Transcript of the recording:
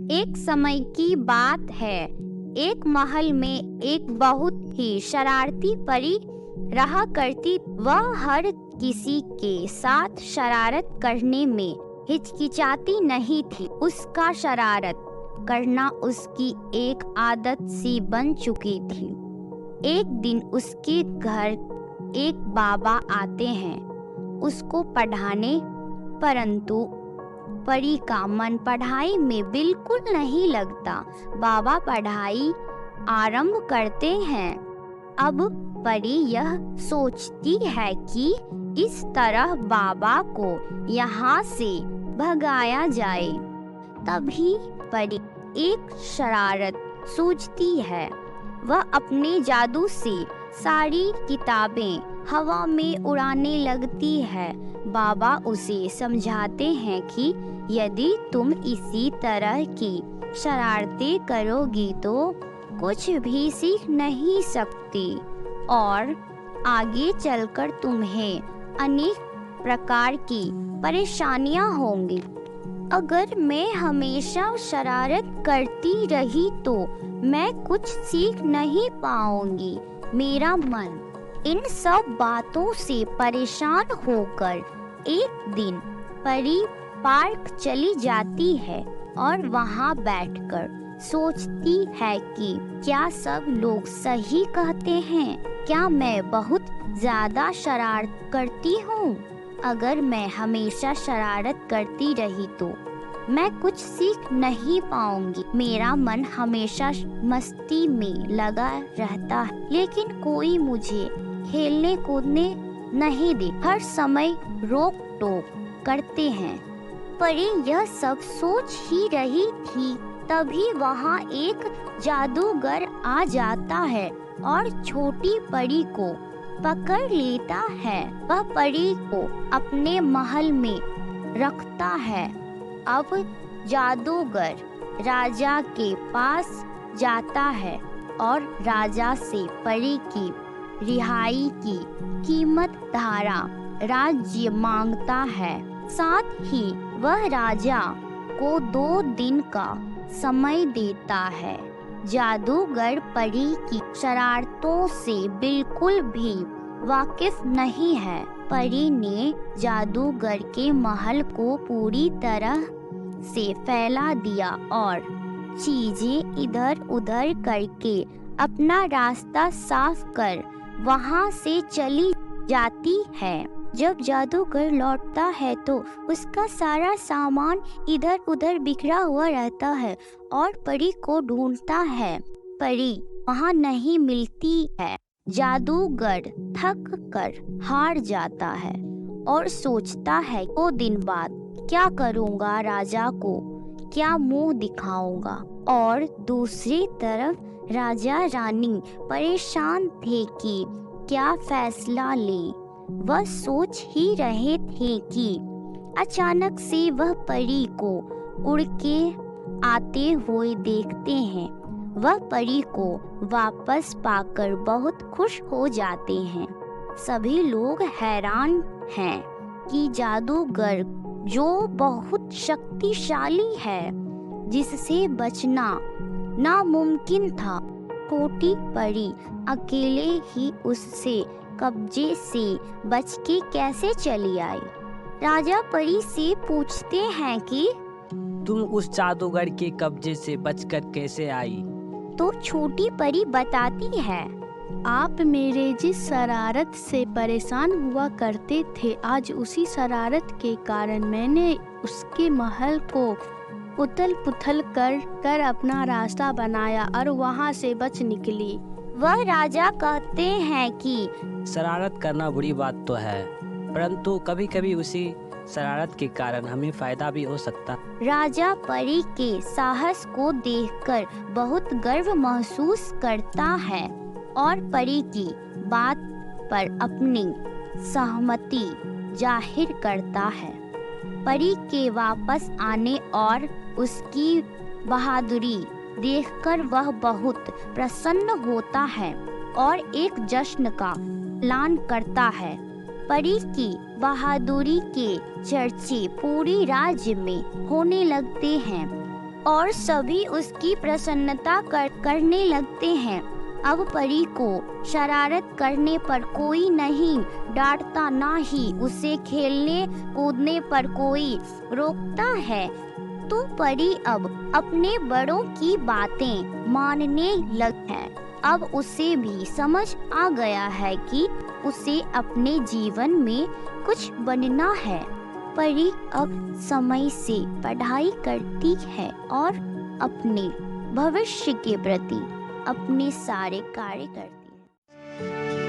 एक समय की बात है। एक महल में एक बहुत ही शरारती परी रहा करती। वह हर किसी के साथ शरारत करने में हिचकिचाती नहीं थी। उसका शरारत करना उसकी एक आदत सी बन चुकी थी। एक दिन उसके घर एक बाबा आते हैं उसको पढ़ाने, परंतु परी का मन पढ़ाई में बिल्कुल नहीं लगता। बाबा पढ़ाई आरंभ करते हैं। अब परी यह सोचती है कि इस तरह बाबा को यहाँ से भगाया जाए। तभी परी एक शरारत सूझती है। वह अपने जादू से सारी किताबें हवा में उड़ाने लगती है। बाबा उसे समझाते हैं कि यदि तुम इसी तरह की शरारतें करोगी तो कुछ भी सीख नहीं सकती और आगे चलकर तुम्हें अनेक प्रकार की परेशानियां होंगी। अगर मैं हमेशा शरारत करती रही तो मैं कुछ सीख नहीं पाऊंगी। मेरा मन इन सब बातों से परेशान होकर एक दिन परी पार्क चली जाती है और वहां बैठकर सोचती है कि क्या सब लोग सही कहते हैं? क्या मैं बहुत ज्यादा शरारत करती हूँ? अगर मैं हमेशा शरारत करती रही तो मैं कुछ सीख नहीं पाऊंगी। मेरा मन हमेशा मस्ती में लगा रहता है, लेकिन कोई मुझे खेलने कूदने नहीं दे। हर समय रोक टोक करते हैं। परी यह सब सोच ही रही थी, तभी वहाँ एक जादूगर आ जाता है और छोटी परी को पकड़ लेता है। वह परी को अपने महल में रखता है। अब जादूगर राजा के पास जाता है और राजा से परी की रिहाई की कीमत धारा राज्य मांगता है। साथ ही वह राजा को 2 दिन का समय देता है। जादूगर परी की शरारतों से बिल्कुल भी वाकिफ नहीं है। परी ने जादूगर के महल को पूरी तरह से फैला दिया और चीजें इधर उधर करके अपना रास्ता साफ कर वहां से चली जाती है। जब जादूगर लौटता है तो उसका सारा सामान इधर उधर बिखरा हुआ रहता है और परी को ढूंढता है। परी वहां नहीं मिलती है। जादूगर थक कर हार जाता है और सोचता है 2 दिन बाद क्या करूंगा, राजा को क्या मुंह दिखाऊंगा। और दूसरी तरफ राजा रानी परेशान थे कि क्या फैसला लें। वह सोच ही रहे थे कि अचानक से वह परी को उड़ के आते हुए देखते हैं। वह परी को वापस पाकर बहुत खुश हो जाते हैं। सभी लोग हैरान हैं कि जादूगर जो बहुत शक्तिशाली है, जिससे बचना नामुमकिन था, छोटी परी अकेले ही उससे कब्जे से बच के कैसे चली आई। राजा परी से पूछते हैं कि तुम उस जादूगर के कब्जे से बचकर कैसे आई? तो छोटी परी बताती है, आप मेरे जिस शरारत से परेशान हुआ करते थे, आज उसी शरारत के कारण मैंने उसके महल को उथल पुथल कर अपना रास्ता बनाया और वहाँ से बच निकली। वह राजा कहते हैं कि शरारत करना बुरी बात तो है, परंतु कभी कभी उसी शरारत के कारण हमें फायदा भी हो सकता। राजा परी के साहस को देखकर बहुत गर्व महसूस करता है और परी की बात पर अपनी सहमति जाहिर करता है। परी के वापस आने और उसकी बहादुरी देखकर वह बहुत प्रसन्न होता है और एक जश्न का ऐलान करता है। परी की बहादुरी के चर्चे पूरी राज्य में होने लगते हैं। और सभी उसकी प्रसन्नता करने लगते हैं। अब परी को शरारत करने पर कोई नहीं डांटता, ना ही उसे खेलने कूदने पर कोई रोकता है। तो परी अब अपने बड़ों की बातें मानने लग है। अब उसे भी समझ आ गया है कि उसे अपने जीवन में कुछ बनना है। परी अब समय से पढ़ाई करती है और अपने भविष्य के प्रति अपने सारे कार्य करती है।